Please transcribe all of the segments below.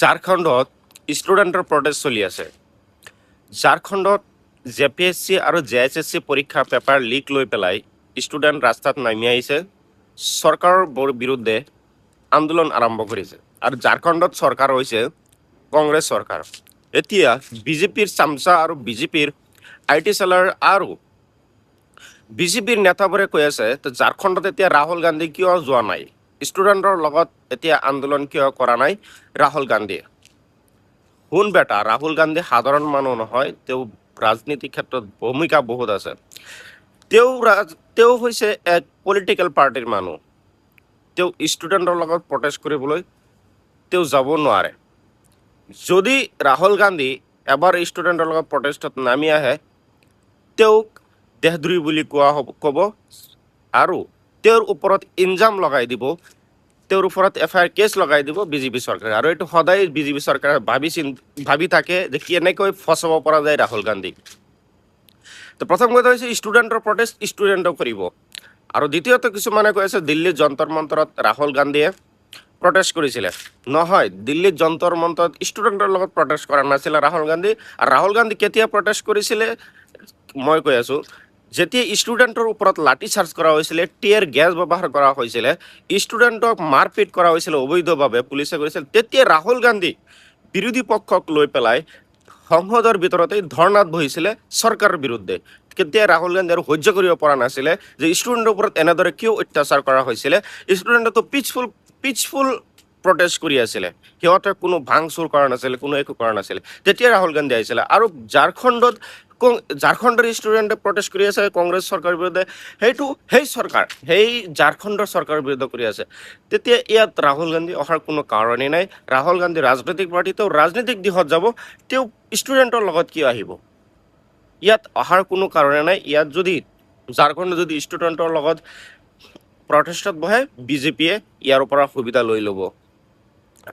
ঝাৰখণ্ডত ষ্টুডেণ্টৰ প্ৰটেষ্ট চলি আছে। ঝাৰখণ্ডত JPSC আৰু JSSC পৰীক্ষাৰ পেপাৰ লিক লৈ পেলাই ষ্টুডেণ্ট ৰাস্তাত নামি আহিছে, চৰকাৰৰ বিৰুদ্ধে আন্দোলন আৰম্ভ কৰিছে। আৰু ঝাৰখণ্ডত চৰকাৰ হৈছে কংগ্ৰেছ চৰকাৰ। এতিয়া বিজেপিৰ চামচা আৰু বিজেপিৰ IT চেলাৰ আৰু বিজেপিৰ নেতাবোৰে কৈ আছে ঝাৰখণ্ডত এতিয়া ৰাহুল গান্ধী কিয় যোৱা নাই, ষ্টুডেণ্টৰ লগত এতিয়া আন্দোলন কিয় কৰা নাই ৰাহুল গান্ধীয়ে। শুন বেটা, ৰাহুল গান্ধী সাধাৰণ মানুহ নহয়, তেওঁ ৰাজনীতিৰ ক্ষেত্ৰত ভূমিকা বহুত আছে। তেওঁ হৈছে এক পলিটিকেল পাৰ্টিৰ মানুহ। তেওঁ ষ্টুডেণ্টৰ লগত প্ৰটেষ্ট কৰিবলৈ তেওঁ যাব নোৱাৰে। যদি ৰাহুল গান্ধী এবাৰ ষ্টুডেণ্টৰ লগত প্ৰটেষ্টত নামি আহে, তেওঁক দেশদ্ৰোহী বুলি ক'ব আৰু তেওঁৰ ওপৰত ইলজাম লগাই দিব, তেওঁৰ ওপৰত FIR কেছ লগাই দিব বিজেপি চৰকাৰে। আৰু এইটো সদায় বিজেপি চৰকাৰে ভাবি থাকে যে কেনেকৈ ফচাব পৰা যায় ৰাহুল গান্ধীক। তো প্ৰথম কথা হৈছে ষ্টুডেণ্টৰ প্ৰটেষ্ট ষ্টুডেণ্টক কৰিব। আৰু দ্বিতীয়তে কিছুমানে কৈ আছে দিল্লীৰ যন্তৰ মন্তৰত ৰাহুল গান্ধীয়ে প্ৰটেষ্ট কৰিছিলে। নহয়, দিল্লীৰ যন্তৰ মন্তৰত ষ্টুডেণ্টৰ লগত প্ৰটেষ্ট কৰা নাছিলে ৰাহুল গান্ধী। আৰু ৰাহুল গান্ধী কেতিয়া প্ৰটেষ্ট কৰিছিলে মই কৈ আছোঁ, যেতিয়া ষ্টুডেণ্টৰ ওপৰত লাঠি চাৰ্জ কৰা হৈছিলে, টিয়াৰ গেছ ব্যৱহাৰ কৰা হৈছিলে, ষ্টুডেণ্টক মাৰপিট কৰা হৈছিলে অবৈধভাৱে, পুলিচে কৰিছিল, তেতিয়া ৰাহুল গান্ধী বিৰোধী পক্ষক লৈ পেলাই সংসদৰ ভিতৰতে ধৰ্ণাত বহিছিলে চৰকাৰৰ বিৰুদ্ধে। কেতিয়া ৰাহুল গান্ধী আৰু সহ্য কৰিব পৰা নাছিলে যে ষ্টুডেণ্টৰ ওপৰত এনেদৰে কিয় অত্যাচাৰ কৰা হৈছিলে। ষ্টুডেণ্টতো পিচফুল প্ৰটেষ্ট কৰি আছিলে, সিহঁতে কোনো ভাং চুৰ কৰা নাছিলে, কোনো একো কৰা নাছিলে। তেতিয়া ৰাহুল গান্ধী আহিছিলে। আৰু ঝাৰখণ্ডৰ ষ্টুডেণ্টে প্ৰটেষ্ট কৰি আছে কংগ্ৰেছ চৰকাৰৰ বিৰুদ্ধে, সেই ঝাৰখণ্ডৰ চৰকাৰৰ বিৰুদ্ধে কৰি আছে। তেতিয়া ইয়াত ৰাহুল গান্ধী অহাৰ কোনো কাৰণেই নাই। ৰাহুল গান্ধী ৰাজনৈতিক পাৰ্টি, তেওঁ ৰাজনৈতিক দিশত যাব, তেওঁ ষ্টুডেণ্টৰ লগত কিয় আহিব? ইয়াত অহাৰ কোনো কাৰণে নাই। ইয়াত যদি ঝাৰখণ্ডে যদি ষ্টুডেণ্টৰ লগত প্ৰটেষ্টত বহে, বিজেপিয়ে ইয়াৰ পৰা সুবিধা লৈ ল'ব।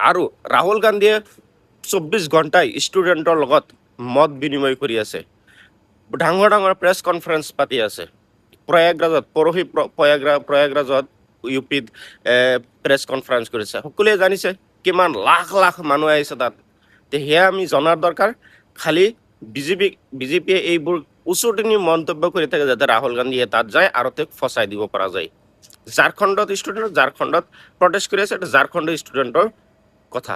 আৰু ৰাহুল গান্ধীয়ে 24 ঘণ্টাই ষ্টুডেণ্টৰ লগত মত বিনিময় কৰি আছে, ডাঙৰ ডাঙৰ প্ৰেছ কনফাৰেন্স পাতি আছে। প্ৰয়াগৰাজত UPত প্ৰেছ কনফাৰেন্স কৰিছে, সকলোৱে জানিছে কিমান লাখ লাখ মানুহ আহিছে তাত। সেয়া আমি জনাৰ দৰকাৰ। খালি বিজেপিয়ে এইবোৰ উচতনি মন্তব্য কৰি থাকে যাতে ৰাহুল গান্ধীয়ে তাত যায় আৰু তেওঁক ফচাই দিব পৰা যায়। ঝাৰখণ্ডত প্ৰটেষ্ট কৰি আছে, এটা ঝাৰখণ্ডৰ ষ্টুডেণ্টৰ কথা।